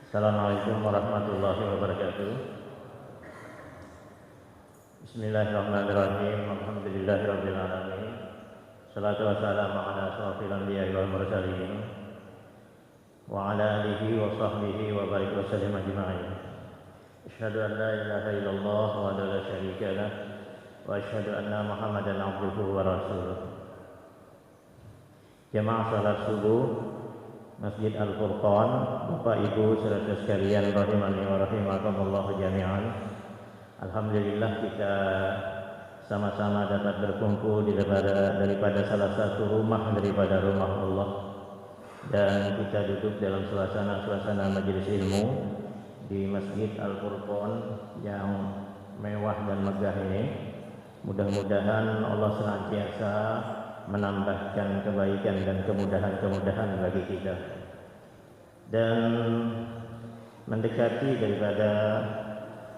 Assalamualaikum warahmatullahi wabarakatuh. Bismillahirrahmanirrahim. Alhamdulillahirabbil alamin. Shalatu wassalamu ala asyrofil anbiya'i wal mursalin wa ala alihi wa sahbihi wa barik wa sallim ajma'in. Asyhadu an la ilaha illallah wa la syarika lah wa asyhadu anna Muhammadan abduhu wa rasuluh. Jamaah salat subuh Masjid Al-Furqan, Bapak Ibu saudara sekalian rahimani wa rahimakumullah jami'an. Alhamdulillah kita sama-sama dapat berkumpul daripada salah satu rumah daripada rumah Allah, dan kita duduk dalam suasana majelis ilmu di Masjid Al-Furqan yang mewah dan megah ini. Mudah-mudahan Allah senantiasa menambahkan kebaikan dan kemudahan-kemudahan bagi kita. Dan mendekati daripada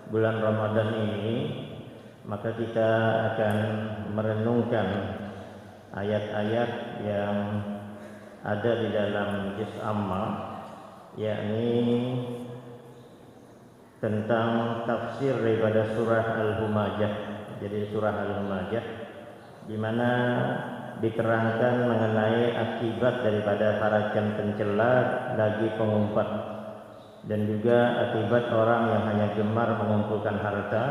bulan Ramadan ini, maka kita akan merenungkan ayat-ayat yang ada di dalam juz Amma, yakni tentang tafsir daripada surah Al-Humajah. Jadi surah Al-Humajah di mana diterangkan mengenai akibat daripada harakan pencela bagi pengumpat, dan juga akibat orang yang hanya gemar mengumpulkan harta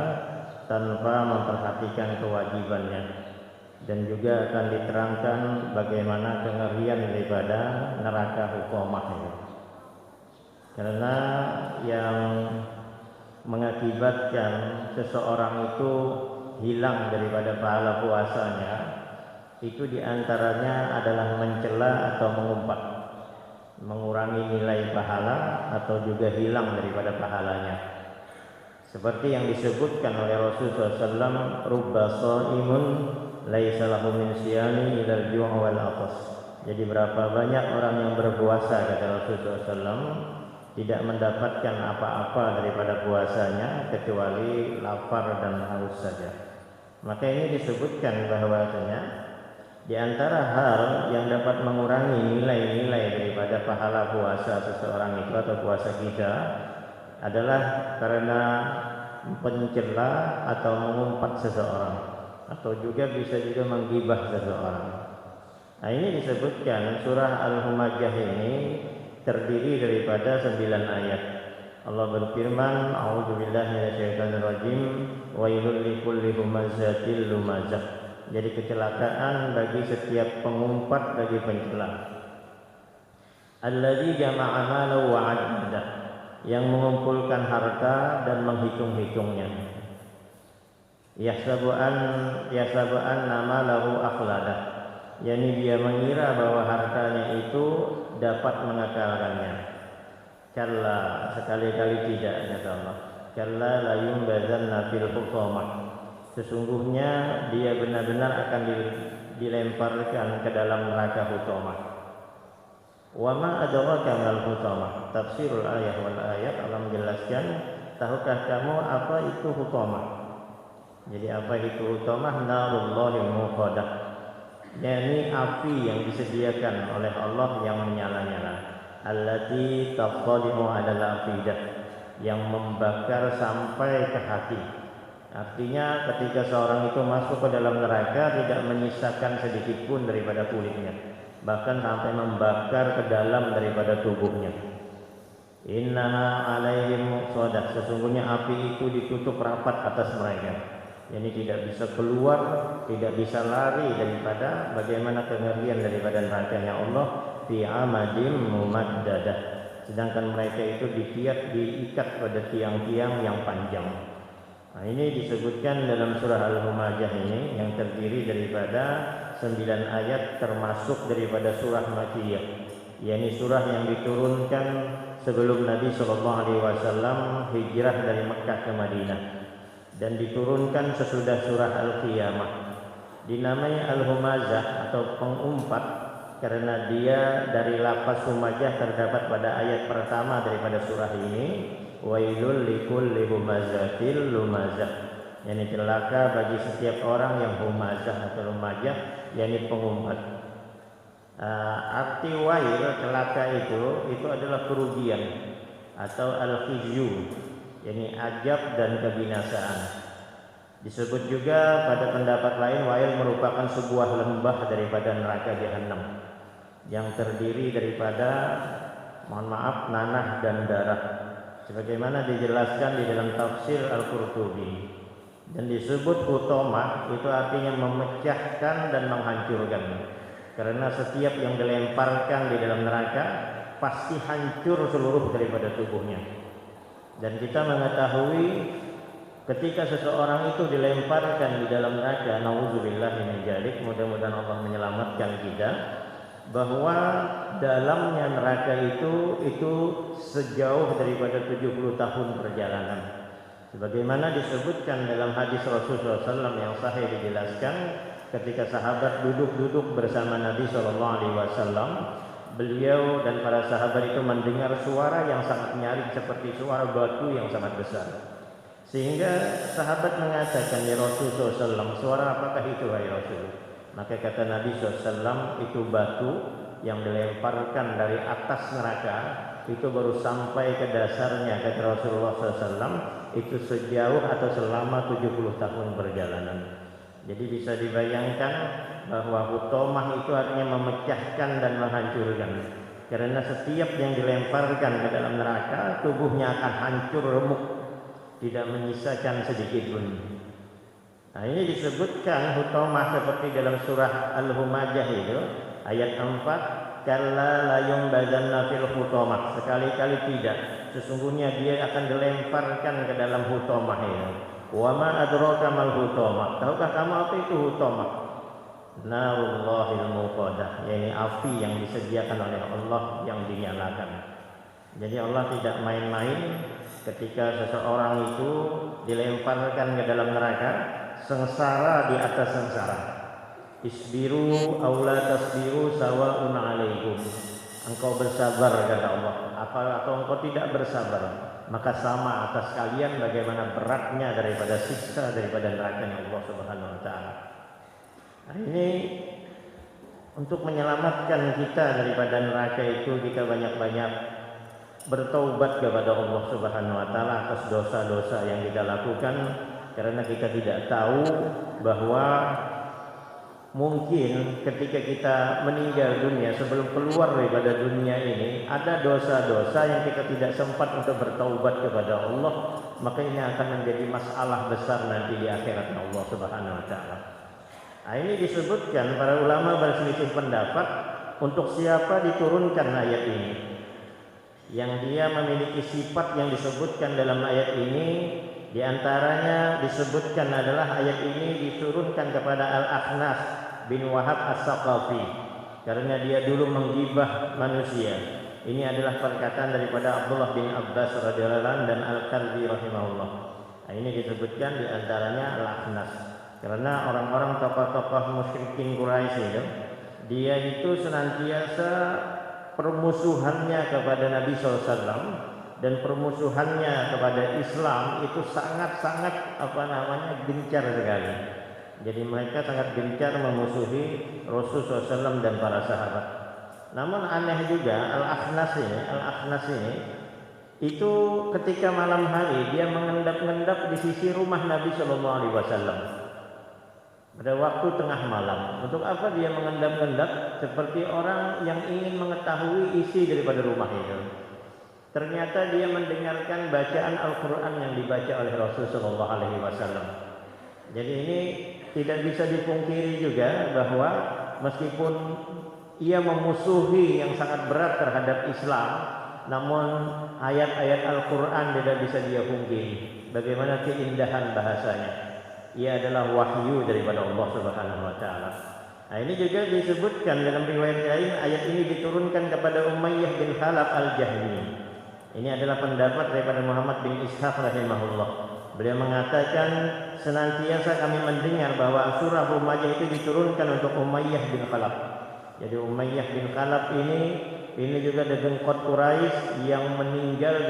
tanpa memperhatikan kewajibannya, dan juga akan diterangkan bagaimana kengerian daripada neraka hukumah ini. Karena yang mengakibatkan seseorang itu hilang daripada pahala puasanya itu diantaranya adalah mencela atau mengumpat, mengurangi nilai pahala atau juga hilang daripada pahalanya. Seperti yang disebutkan oleh Rasulullah SAW, rubba shaimun laisa lahu min siyami ilal ju' wal atas. Jadi berapa banyak orang yang berpuasa, kata Rasulullah SAW, tidak mendapatkan apa-apa daripada puasanya kecuali lapar dan haus saja. Maka ini disebutkan bahwasanya di antara hal yang dapat mengurangi nilai-nilai daripada pahala puasa seseorang itu atau puasa kita adalah karena mencela atau mengumpat seseorang, atau juga bisa juga menggibah seseorang. Nah, ini disebutkan surah Al-Humajah ini terdiri daripada 9 ayat. Allah berfirman, a'udzubillahi minasyaitonirrajim, wailul likulli humazatil lumazah. Jadi kecelakaan bagi setiap pengumpat, bagi pencela. Alladzi jama'a malahu wa 'addadah, yang mengumpulkan harta dan menghitung-hitungnya. Yahsabu anna malahu akhladah, yakni dia mengira bahwa hartanya itu dapat mengakalkannya. Kalla, sekali-kali tidak, kata Allah. Kalla la yumbazanna fil hutamah. Sesungguhnya dia benar-benar akan dilemparkan ke dalam neraka hutamah. Wa ma adraka mal hutamah. Tafsirul ayat wal ayat Allah menjelaskan, tahukah kamu apa itu hutamah? Jadi apa itu hutamah? Narullahil muqadah, yakni api yang disediakan oleh Allah yang menyala-nyala. Allati tafdalimu 'alal afidah, yang membakar sampai ke hati. Artinya ketika seorang itu masuk ke dalam neraka tidak menyisakan sedikit pun daripada kulitnya, bahkan sampai membakar ke dalam daripada tubuhnya. Innaha 'alaihim muqsadah, sesungguhnya api itu ditutup rapat atas mereka. Yani tidak bisa keluar, tidak bisa lari daripada bagaimana kengerian daripada nerakanya Allah, fi amadim mumaddadah. Sedangkan mereka itu diikat pada tiang-tiang yang panjang. Nah, ini disebutkan dalam surah Al-Humajah ini yang terdiri daripada 9 ayat, termasuk daripada surah Makkiyah, yakni surah yang diturunkan sebelum Nabi SAW hijrah dari Mekkah ke Madinah, dan diturunkan sesudah surah Al-Qiyamah. Dinamai Al-Humajah atau pengumpat karena dia dari lafaz humajah terdapat pada ayat pertama daripada surah ini, wailul likulli humazatil lumazah, yakni celaka bagi setiap orang yang humazah atau lumajah, yakni pengumpat. Arti wail, celaka itu adalah kerugian atau al-khizyu, yakni ajab dan kebinasaan. Disebut juga pada pendapat lain Wail merupakan sebuah lembah daripada neraka Jahannam yang terdiri daripada, mohon maaf, nanah dan darah, sebagaimana dijelaskan di dalam tafsir Al-Qurtubi. Dan disebut hutomah itu artinya memecahkan dan menghancurkan, karena setiap yang dilemparkan di dalam neraka pasti hancur seluruh daripada tubuhnya. Dan kita mengetahui ketika seseorang itu dilemparkan di dalam neraka, nauzubillah min dzalik, mudah-mudahan Allah menyelamatkan kita, bahwa dalamnya neraka itu sejauh daripada 70 tahun perjalanan. Sebagaimana disebutkan dalam hadis Rasulullah SAW yang sahih, dijelaskan ketika sahabat duduk-duduk bersama Nabi SAW, beliau dan para sahabat itu mendengar suara yang sangat nyaring seperti suara batu yang sangat besar. Sehingga sahabat mengatakan, ya Rasulullah SAW, suara apakah itu hai Rasul? Maka kata Nabi SAW, itu batu yang dilemparkan dari atas neraka, itu baru sampai ke dasarnya, kata Rasulullah SAW, itu sejauh atau selama 70 tahun perjalanan. Jadi bisa dibayangkan bahwa hutomah itu artinya memecahkan dan menghancurkan, karena setiap yang dilemparkan ke dalam neraka tubuhnya akan hancur remuk, tidak menyisakan sedikit pun. Nah, ini disebutkan hutomah seperti dalam surah Al-Humajah itu ayat 4, kalla la yumbazanna fil hutomah, sekali-kali tidak, sesungguhnya dia akan dilemparkan ke dalam hutomah itu. Wa ma adraka mal hutomah, tahukah kamu apa itu hutomah? Narullahil muqadah, yaitu api yang disediakan oleh Allah yang dinyalakan. Jadi Allah tidak main-main ketika seseorang itu dilemparkan ke dalam neraka, sengsara di atas sengsara. Isbiru aw la tasbiru sawa'un 'alaikum. Engkau bersabar, kata Allah, atau engkau tidak bersabar, maka sama atas kalian bagaimana beratnya daripada siksa daripada neraka Allah Subhanahu wa taala. Nah, ini untuk menyelamatkan kita daripada neraka itu, kita banyak-banyak bertaubat kepada Allah Subhanahu wa taala atas dosa-dosa yang kita lakukan, karena kita tidak tahu bahwa mungkin ketika kita meninggal dunia, sebelum keluar daripada dunia ini, ada dosa-dosa yang kita tidak sempat untuk bertaubat kepada Allah, maka ini akan menjadi masalah besar nanti di akhirat Allah Subhanahu wa taala. Nah, ini disebutkan para ulama berselisih pendapat untuk siapa diturunkan ayat ini. Yang dia memiliki sifat yang disebutkan dalam ayat ini, di antaranya disebutkan adalah ayat ini diturunkan kepada Al-Akhnas bin Wahab As-Saqafi, karena dia dulu menggibah manusia. Ini adalah perkataan daripada Abdullah bin Abbas radhiyallahu anhu dan Al-Kalbi rahimahullah. Nah, ini disebutkan di antaranya Al-Akhnas, karena orang-orang tokoh-tokoh musyrikin Quraisy itu, dia itu senantiasa permusuhannya kepada Nabi SAW dan permusuhannya kepada Islam itu sangat-sangat gencar sekali. Jadi mereka sangat gencar memusuhi Rasulullah SAW dan para sahabat. Namun aneh juga, Al-Akhnas ini itu ketika malam hari dia mengendap-endap di sisi rumah Nabi SAW pada waktu tengah malam. Untuk apa dia mengendap-endap? Seperti orang yang ingin mengetahui isi daripada rumah itu. Ternyata dia mendengarkan bacaan Al-Quran yang dibaca oleh Rasulullah SAW. Jadi ini tidak bisa dipungkiri juga bahwa meskipun ia memusuhi yang sangat berat terhadap Islam, namun ayat-ayat Al-Quran tidak bisa dia pungkiri. Bagaimana keindahan bahasanya. Ia adalah wahyu daripada Allah Subhanahu wa taala. Nah, ini juga disebutkan dalam riwayat lain, ayat ini diturunkan kepada Umayyah bin Khalaf Al-Jahmi. Ini adalah pendapat daripada Muhammad bin Ishaq rahimahullah. Beliau mengatakan, senantiasa kami mendengar bahwa surah Umayyah itu diturunkan untuk Umayyah bin Khalaf. Jadi Umayyah bin Khalaf ini juga dengkot Quraisy yang meninggal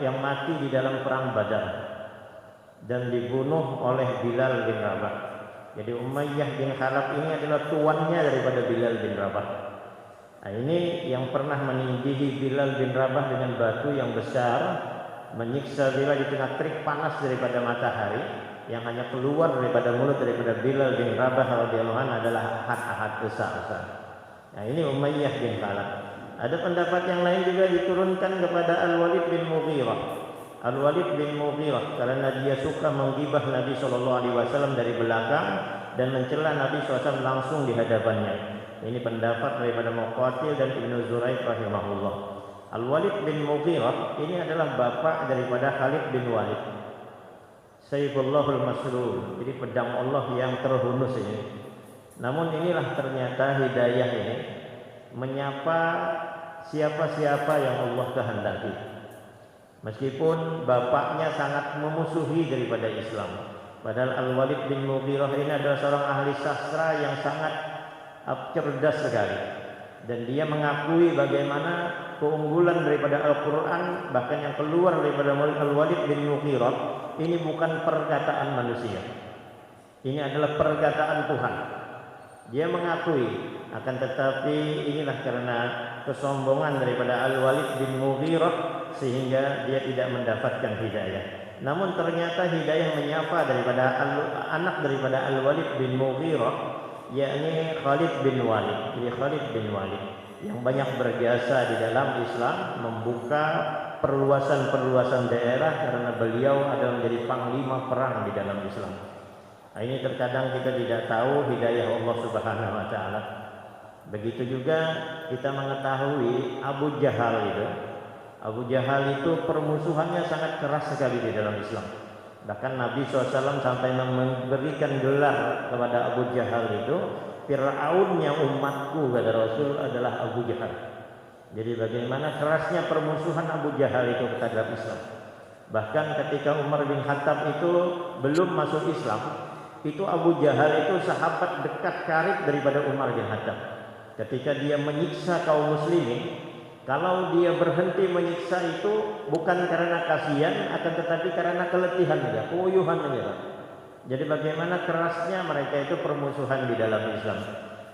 yang mati di dalam perang Badar dan dibunuh oleh Bilal bin Rabah. Jadi Umayyah bin Khalaf ini adalah tuannya daripada Bilal bin Rabah. Nah, ini yang pernah menindihi Bilal bin Rabah dengan batu yang besar, menyiksa Bilal di tengah terik panas daripada matahari, yang hanya keluar daripada mulut daripada Bilal bin Rabah radhiyallahu anhu adalah ahad-ahad besar. Nah, ini Umayyah bin Khalaf. Ada pendapat yang lain juga diturunkan kepada Al-Walid bin Mughirah. Al-Walid bin Mughirah karena dia suka menggibah Nabi SAW dari belakang dan mencela Nabi SAW langsung di hadapannya. Ini pendapat daripada Muqatil dan Ibnu Zuraid rahimahullah. Al-Walid bin Mughirah ini adalah bapak daripada Khalid bin Walid, Sayfullahul Maslul, jadi pedang Allah yang terhunus ini. Namun inilah ternyata hidayah ini menyapa siapa-siapa yang Allah kehendaki. Meskipun bapaknya sangat memusuhi daripada Islam. Padahal Al-Walid bin Mughirah ini adalah seorang ahli sastra yang sangat cerdas sekali. Dan dia mengakui bagaimana keunggulan daripada Al-Quran, bahkan yang keluar daripada mulut Al-Walid bin Mughirah ini bukan perkataan manusia. Ini adalah perkataan Tuhan. Dia mengakui, akan tetapi inilah karena kesombongan daripada Al-Walid bin Mughirah sehingga dia tidak mendapatkan hidayah. Namun ternyata hidayah menyapa daripada anak daripada Al-Walid bin Mughirah, yakni Khalid bin Walid. Jadi Khalid bin Walid yang banyak berjasa di dalam Islam, membuka perluasan-perluasan daerah karena beliau adalah menjadi panglima perang di dalam Islam. Nah, ini terkadang kita tidak tahu hidayah Allah Subhanahu wa taala. Begitu juga kita mengetahui Abu Jahal itu. Abu Jahal itu permusuhannya sangat keras sekali di dalam Islam. Bahkan Nabi SAW sampai memberikan gelar kepada Abu Jahal itu, Fir'aunnya umatku, kata Rasul, adalah Abu Jahal. Jadi bagaimana kerasnya permusuhan Abu Jahal itu terhadap Islam. Bahkan ketika Umar bin Khattab itu belum masuk Islam, itu Abu Jahal itu sahabat dekat karib daripada Umar bin Khattab. Ketika dia menyiksa kaum muslimin, kalau dia berhenti menyiksa itu bukan karena kasihan, akan tetapi karena keletihan saja, kuyuhan saja. Jadi bagaimana kerasnya mereka itu permusuhan di dalam Islam.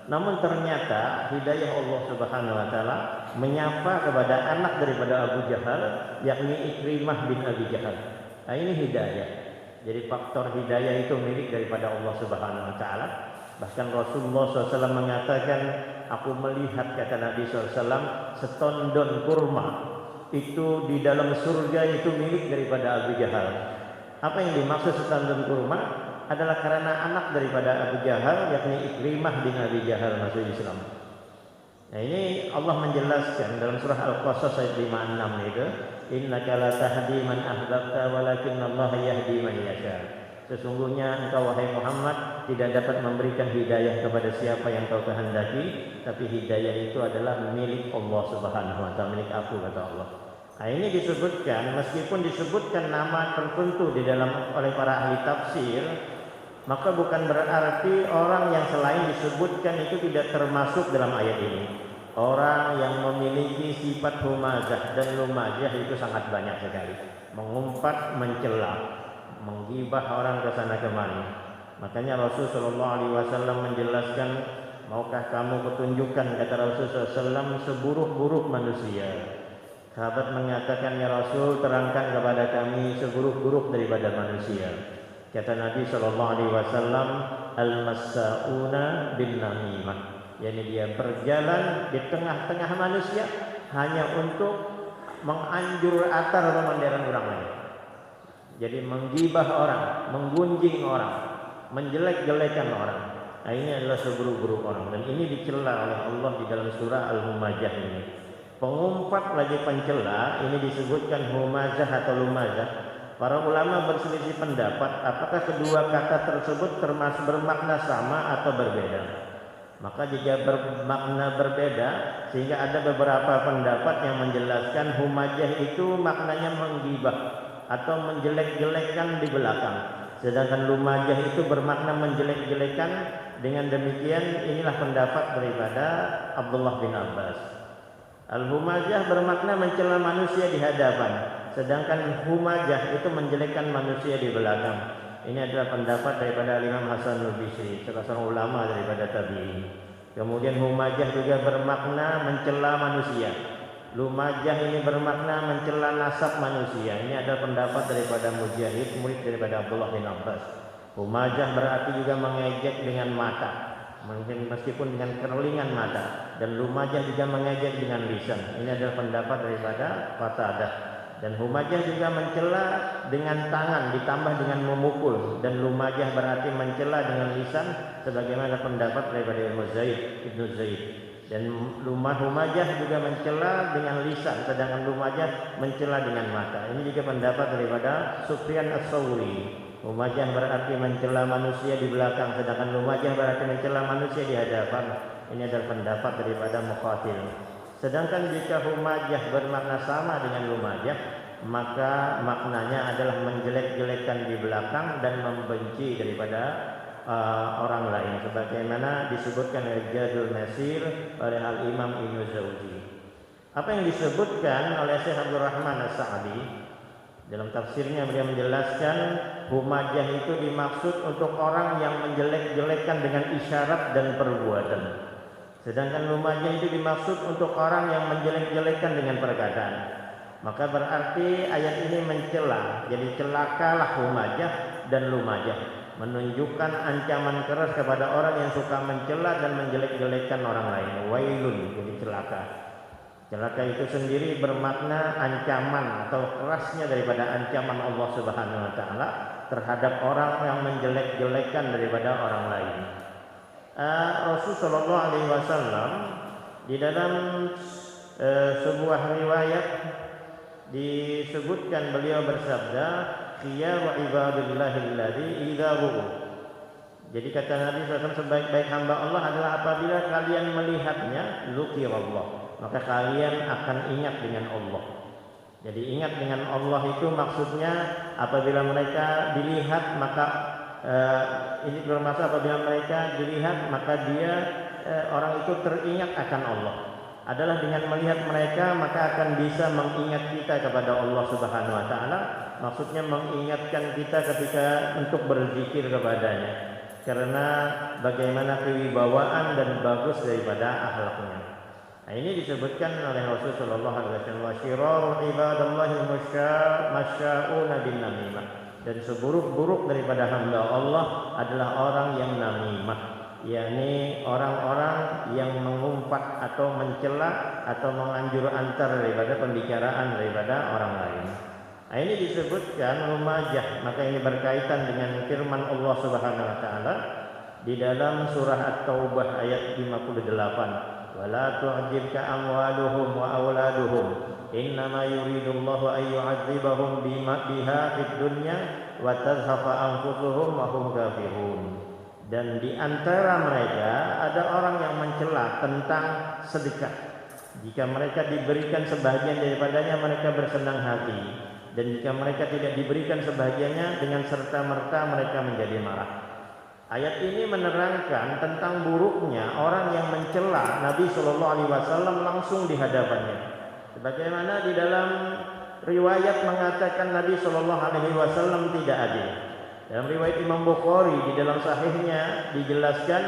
Namun ternyata hidayah Allah Subhanahu wa taala menyapa kepada anak daripada Abu Jahal, yakni Ikrimah bin Abi Jahal. Nah, ini hidayah. Jadi faktor hidayah itu milik daripada Allah Subhanahu wa taala. Bahkan Rasulullah SAW mengatakan, aku melihat, kata Nabi SAW, setondon kurma itu di dalam surga itu milik daripada Abu Jahal. Apa yang dimaksud setondon kurma adalah karena anak daripada Abu Jahal, yakni Ikrimah bin Abi Jahal masuk Islam. Nah, ini Allah menjelaskan dalam surah Al-Qasas ayat 56 itu, innaka la tahdi man ahbabta walakinnallaha yahdi man yasha. Sesungguhnya engkau wahai Muhammad tidak dapat memberikan hidayah kepada siapa yang kau kehendaki, tapi hidayah itu adalah milik Allah Subhanahu wa taala, milik aku, kata Allah. Nah, ini disebutkan, meskipun disebutkan nama tertentu di dalam oleh para ahli tafsir, maka bukan berarti orang yang selain disebutkan itu tidak termasuk dalam ayat ini. Orang yang memiliki sifat humazah dan lumazah itu sangat banyak sekali, mengumpat, mencela, menggibah orang ke sana kemari. Makanya Rasulullah SAW menjelaskan, maukah kamu ketunjukkan, kata Rasulullah SAW, seburuk-buruk manusia. Sahabat mengatakan, ya Rasul, terangkan kepada kami seburuk-buruk daripada manusia. Kata Nabi SAW, al-massa'una bin namimah, yakni dia berjalan di tengah-tengah manusia hanya untuk menganjur atar pemandiran orang lain. Jadi menggibah orang, menggunjing orang, menjelek-jelekan orang. Nah, ini adalah seburuk-buruk orang, dan ini dicela oleh Allah di dalam surah Al-Humazah ini. Pengumpat lagi pencela, ini disebutkan humazah atau lumazah. Para ulama berselisih pendapat apakah kedua kata tersebut termasuk bermakna sama atau berbeda. Maka jika bermakna berbeda, sehingga ada beberapa pendapat yang menjelaskan humazah itu maknanya menggibah atau menjelek-jelekan di belakang, sedangkan lumajah itu bermakna menjelek-jelekan. Dengan demikian inilah pendapat daripada Abdullah bin Abbas. Al-humajah bermakna mencela manusia di hadapan, sedangkan humajah itu menjelekkan manusia di belakang. Ini adalah pendapat daripada Imam Hasan al-Bisri, salah seorang ulama daripada tabi'in. Kemudian humajah juga bermakna mencela manusia. Lumajah ini bermakna mencela nasab manusia. Ini adalah pendapat daripada Mujahid, murid daripada Abdullah bin Abbas. Humajah berarti juga mengejek dengan mata, meskipun dengan kerlingan mata. Dan lumajah juga mengejek dengan lisan. Ini adalah pendapat daripada Qatadah. Dan humajah juga mencela dengan tangan ditambah dengan memukul. Dan lumajah berarti mencela dengan lisan, sebagaimana pendapat daripada Ibnu Zaid. Dan humajah juga mencela dengan lisan, sedangkan lumajah mencela dengan mata. Ini juga pendapat daripada Sufyan Ats-Tsauri. Humajah berarti mencela manusia di belakang, sedangkan lumajah berarti mencela manusia di hadapan. Ini adalah pendapat daripada Muqatil. Sedangkan jika humajah bermakna sama dengan lumajah, maka maknanya adalah menjelek-jelekkan di belakang dan membenci daripada orang lain, sebagaimana disebutkan oleh Zadul Masir oleh Al-Imam Ibnu Jauzi. Apa yang disebutkan oleh Syekh Abdul Rahman As-Sa'di dalam tafsirnya, beliau menjelaskan humajah itu dimaksud untuk orang yang menjelek-jelekkan dengan isyarat dan perbuatan. Sedangkan lumajah itu dimaksud untuk orang yang menjelek-jelekkan dengan perkataan. Maka berarti ayat ini mencela, jadi celakalah humajah dan lumajah, menunjukkan ancaman keras kepada orang yang suka mencela dan menjelek-jelekkan orang lain. Wailun, jadi celaka. Celaka itu sendiri bermakna ancaman atau kerasnya daripada ancaman Allah Subhanahu wa taala terhadap orang yang menjelek-jelekkan daripada orang lain. Rasulullah sallallahu alaihi wasallam di dalam sebuah riwayat disebutkan, beliau bersabda, "Khiyaru ibadillahil ladzi idza ru'u." Jadi kata Nabi SAW, sebaik-baik hamba Allah adalah apabila kalian melihatnya, dzukirallah, maka kalian akan ingat dengan Allah. Jadi ingat dengan Allah itu maksudnya apabila mereka dilihat, maka ini bermaksud apabila mereka dilihat maka dia orang itu teringat akan Allah. Adalah dengan melihat mereka maka akan bisa mengingat kita kepada Allah Subhanahu wa taala. Maksudnya mengingatkan kita ketika untuk berzikir kepadanya, karena bagaimana kewibawaan dan bagus daripada akhlaknya. Nah, ini disebutkan oleh Rasulullah sallallahu alaihi wasallam, "Syirarul ibadallahi masya'una bin namimah." Dan seburuk-buruk daripada hamba Allah adalah orang yang namimah, yakni orang-orang yang mengumpat atau mencela atau menganjur antar daripada pembicaraan daripada orang lain. Nah, ini disebutkan lumajah, maka ini berkaitan dengan firman Allah Subhanahu wa taala di dalam surah At-Taubah ayat 58. Wala tu'jibka amwaluhum wa auladuhum innama yuridullahu an yu'adzibahum biha fid dunya wa tazhafa anfusuhum wa hum kafirun. Dan di antara mereka ada orang yang mencela tentang sedekah. Jika mereka diberikan sebahagian daripadanya, mereka bersenang hati, dan jika mereka tidak diberikan sebahagiannya, dengan serta-merta mereka menjadi marah. Ayat ini menerangkan tentang buruknya orang yang mencela Nabi Shallallahu Alaihi Wasallam langsung di hadapannya. Sebagaimana di dalam riwayat mengatakan Nabi Shallallahu Alaihi Wasallam tidak adil. Dalam riwayat Imam Bukhari di dalam sahihnya dijelaskan,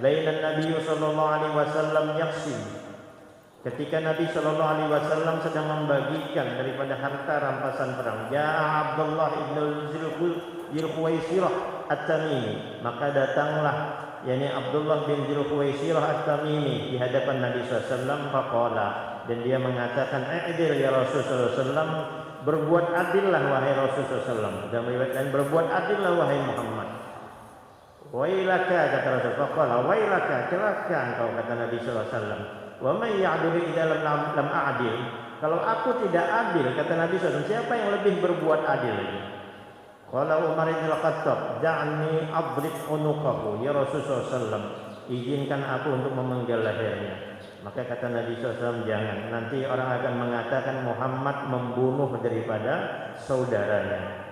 bainan Nabi Shallallahu Alaihi Wasallam yaksim. Ketika Nabi Shallallahu Alaihi Wasallam sedang membagikan daripada harta rampasan perang, Ja'a Abdullah ibn Dzulkhuwaisirah At-Tamimi, maka datanglah yakni Abdullah bin Dzulkhuwaisirah At-Tamimi di hadapan Nabi SAW. Faqala, dan dia mengatakan, "I'dil ya Rasulullah SAW, berbuat adillah wahai Rasulullah SAW." Dan riwayat lain, berbuat adillah wahai Muhammad. Wailaka, kata Rasul. Faqala, wailaka, celaka engkau, kata Nabi SAW. Wa may ya'dilu idza lam a'dil. Kalau aku tidak adil, kata Nabi SAW, siapa yang lebih berbuat adil lagi? Qala Umar bin Khattab, "Da'ni adrib unuqahu ya Rasulullah SAW, izinkan aku untuk memenggal lehernya." Maka kata Nabi SAW, jangan, nanti orang akan mengatakan Muhammad membunuh daripada saudaranya.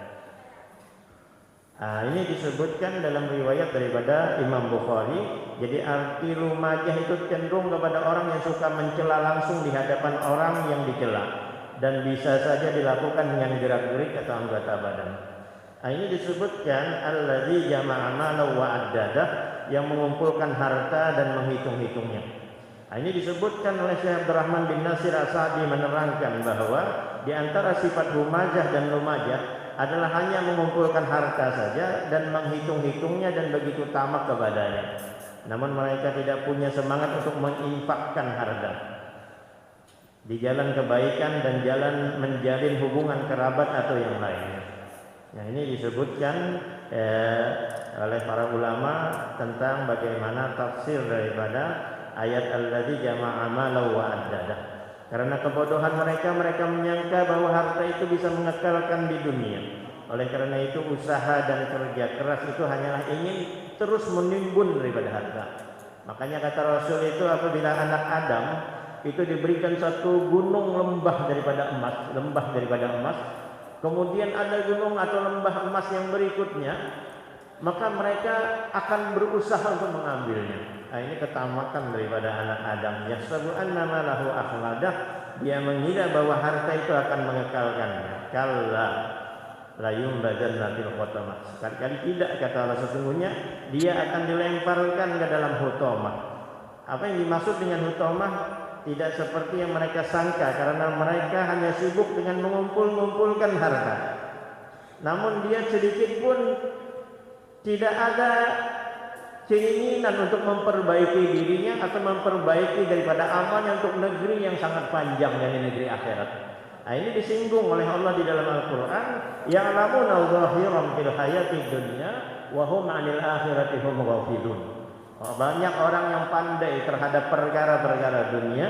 Ini disebutkan dalam riwayat daripada Imam Bukhari. Jadi arti lumajah itu cenderung kepada orang yang suka mencela langsung di hadapan orang yang dicela, dan bisa saja dilakukan dengan gerak-gerik atau anggota badan. Ini disebutkan alladzi jama'a malahu wa addadah, yang mengumpulkan harta dan menghitung-hitungnya. Nah, ini disebutkan oleh Syekh Abdurrahman bin Nasir As-Sa'di menerangkan bahwa di antara sifat humajah dan lumajah adalah hanya mengumpulkan harta saja dan menghitung-hitungnya dan begitu tamak kepadanya. Namun mereka tidak punya semangat untuk menginfakkan harta di jalan kebaikan dan jalan menjalin hubungan kerabat atau yang lainnya. Nah, ini disebutkan oleh para ulama tentang bagaimana tafsir daripada ayat alladzi jama'a malahu wa addada. Karena kebodohan mereka menyangka bahwa harta itu bisa mengekalkan di dunia. Oleh karena itu usaha dan kerja keras itu hanyalah ingin terus menimbun daripada harta. Makanya kata Rasul itu apabila anak Adam itu diberikan satu gunung lembah daripada emas, kemudian ada gunung atau lembah emas yang berikutnya, maka mereka akan berusaha untuk mengambilnya. Nah, ini ketamakan daripada anak Adam. Yahsabu anna malahu akhladah, dia mengira bahwa harta itu akan mengekalkannya. Kalla la yumbadanna fil hutamah. Sekali-kali tidak, kata Allah, sesungguhnya dia akan dilemparkan ke dalam hutamah. Apa yang dimaksud dengan hutamah? Tidak seperti yang mereka sangka, karena mereka hanya sibuk dengan mengumpulkan harta. Namun dia sedikit pun tidak ada keinginan untuk memperbaiki dirinya atau memperbaiki daripada amalnya untuk negeri yang sangat panjang, yakni negeri akhirat. Nah, ini disinggung oleh Allah di dalam Al-Quran. Ya'lamuna zahiran fil hayati dunya wa hum 'anil akhirati hum ghafilun. Banyak orang yang pandai terhadap perkara-perkara dunia,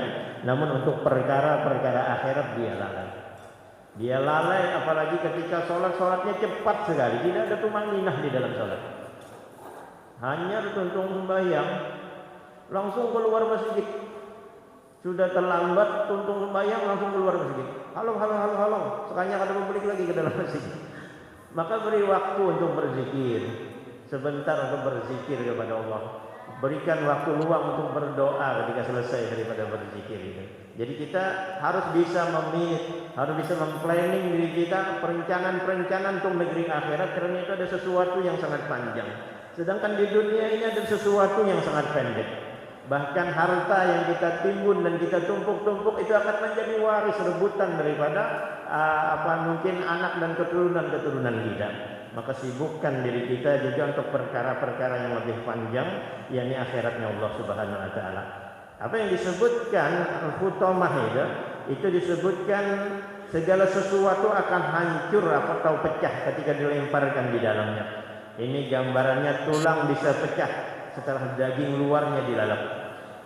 namun untuk perkara-perkara akhirat dia lalai. Dia lalai apalagi ketika sholatnya cepat sekali, tidak ada tumaninah di dalam sholat. Hanya tuntung sembahyang, langsung keluar masjid. Sudah terlambat tuntung sembahyang, langsung keluar masjid. Halo, sekalinya ada publik lagi ke dalam masjid. Maka beri waktu untuk berzikir, sebentar untuk berzikir kepada Allah. Berikan waktu luang untuk berdoa ketika selesai daripada berzikir itu. Jadi kita harus bisa harus bisa memplanning diri kita, perencanaan untuk negeri akhirat, karena itu ada sesuatu yang sangat panjang. Sedangkan di dunia ini ada sesuatu yang sangat pendek. Bahkan harta yang kita timbun dan kita tumpuk-tumpuk itu akan menjadi waris rebutan daripada mungkin anak dan keturunan kita. Maka sibukkan diri kita juga untuk perkara-perkara yang lebih panjang, yakni akhiratnya Allah Subhanahu wa taala. Apa yang disebutkan hutamah itu disebutkan segala sesuatu akan hancur atau pecah ketika dilemparkan di dalamnya. Ini gambarannya tulang bisa pecah setelah daging luarnya dilalap.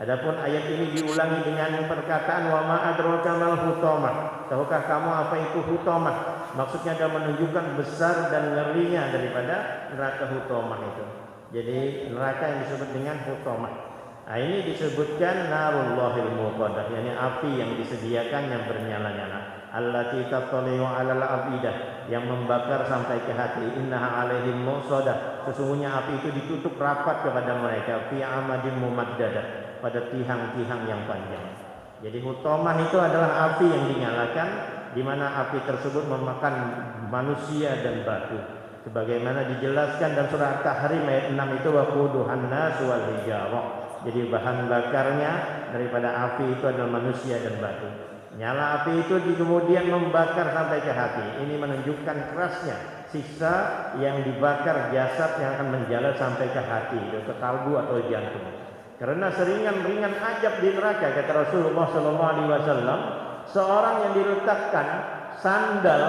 Adapun ayat ini diulangi dengan perkataan wa ma adraka mal hutamah. Tahukah kamu apa itu hutamah? Maksudnya adalah menunjukkan besar dan ngerinya daripada neraka hutamah itu. Jadi neraka yang disebut dengan hutamah. Nah, ini disebutkan narullahil muqaddah, yakni api yang disediakan yang bernyala-nyala. Allati tattali'u 'alal abidah, yang membakar sampai ke hati. Innaha 'alaihim musadah, sesungguhnya api itu ditutup rapat kepada mereka fi amadin mumaddadah, pada tiang-tiang yang panjang. Jadi hutamah itu adalah api yang dinyalakan, di mana api tersebut memakan manusia dan batu. Sebagaimana dijelaskan dalam surah At-Tahrim ayat 6 itu waquduhan nas wal hijarah. Jadi bahan bakarnya daripada api itu adalah manusia dan batu. Nyala api itu kemudian membakar sampai ke hati. Ini menunjukkan kerasnya siksa yang dibakar jasad yang akan menjalar sampai ke hati, ke kalbu atau jantung. Karena seringan-ringan ajab di neraka, kata Rasulullah SAW, seorang yang diletakkan sandal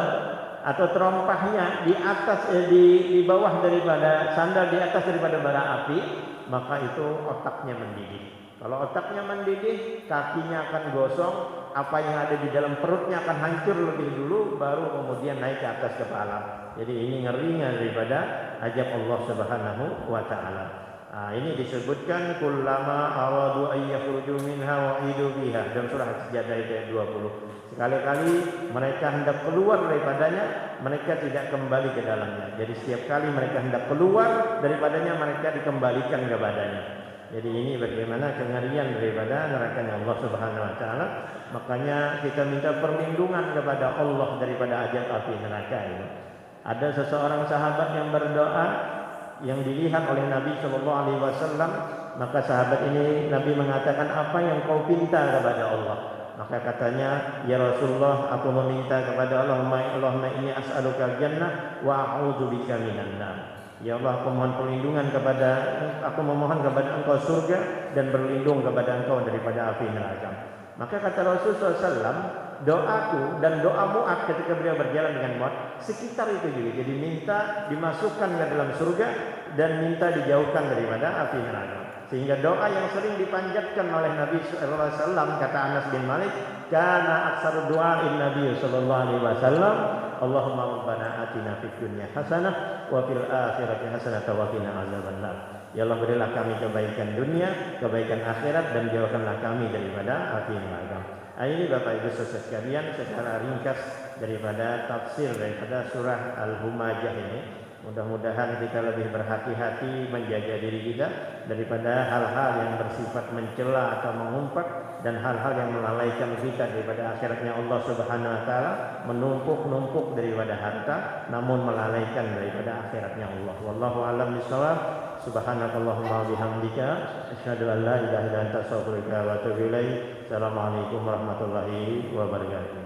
atau terompahnya di atas di bawah daripada sandal, di atas daripada bara api, maka itu otaknya mendidih. Kalau otaknya mendidih, kakinya akan gosong, apa yang ada di dalam perutnya akan hancur lebih dulu, baru kemudian naik ke atas kepala. Jadi ini ngerinya daripada ajab Allah Subhanahu wa taala. Nah, ini disebutkan kullama aradu ay yakhruju minha wa idu biha dalam surah As-Sajdah ayat 20. Sekali-kali mereka hendak keluar daripadanya, mereka tidak kembali ke dalamnya. Jadi setiap kali mereka hendak keluar daripadanya, mereka dikembalikan kepadanya. Jadi ini bagaimana kengerian daripada nerakanya Allah Subhanahu wa taala. Makanya kita minta perlindungan kepada Allah daripada ajab api neraka ini. Ada seseorang sahabat yang berdoa, yang dilihat oleh Nabi Shallallahu Alaihi Wasallam. Maka sahabat ini Nabi mengatakan, apa yang kau pinta kepada Allah? Maka katanya, ya Rasulullah, aku meminta kepada Allah, Allahumma inni as'aluka jannah wa a'udzubika minan nar. Ya Allah, aku memohon kepada Engkau surga dan berlindung kepada Engkau daripada api neraka. Maka kata Rasulullah SAW, doaku dan doa Mu'adz ketika beliau berjalan dengan Mu'adz sekitar itu juga. Jadi minta dimasukkan ke dalam surga dan minta dijauhkan daripada api neraka. Sehingga doa yang sering dipanjatkan oleh Nabi sallallahu alaihi wasallam, kata Anas bin Malik, kana aktsar du'ain Nabi sallallahu alaihi wasallam, Allahumma rabbana atina fid dunya hasanah wa fil akhirati hasanah wa qina azabannar. Ya Allah, berilah kami kebaikan dunia, kebaikan akhirat, dan jauhkanlah kami daripada api neraka. Ini Bapak Ibu Saudara sekalian secara ringkas daripada tafsir daripada surah Al-Humajah ini. Mudah-mudahan kita lebih berhati-hati menjaga diri kita daripada hal-hal yang bersifat mencela atau mengumpat dan hal-hal yang melalaikan kita daripada akhiratnya Allah Subhanahu wa taala, menumpuk-numpuk daripada harta namun melalaikan daripada akhiratnya Allah. Wallahu a'lam bishawab. Subhanakallahumma bihamdika asyhadu an la ilaha illa anta astaghfiruka wa atubu ilaik. Assalamualaikum warahmatullahi wabarakatuh.